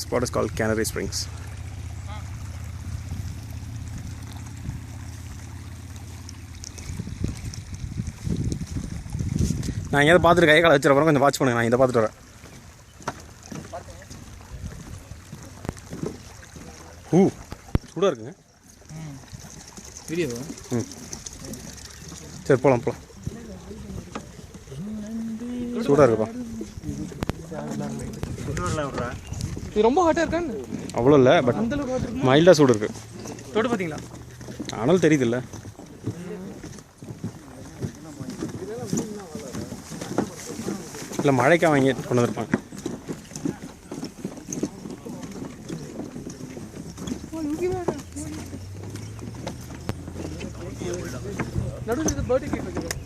This spot is called Canary Springs. நான் எங்கேயாவது பார்த்துட்டு கை காலை வச்சுருப்பேன், கொஞ்சம் வாட்ச் பண்ணுங்க. நான் இதை பார்த்துட்டு வரேன். சூடாக இருக்குங்க. வீடியோ சரி போகலாம். சூடாக இருக்குப்பா. இது ரொம்ப ஹாட்டாக இருக்கான்னு அவ்வளோ இல்லை, பட் மைல்டாக சூடு இருக்குது. தொட்டு பார்த்தீங்களா? ஆனால் தெரியுது இல்லை. இல்லை மழைக்காக வாங்கி கொண்டு வந்துருப்பாங்க. நடுவில் பர்த்டே கேக் வைக்கிறேன்.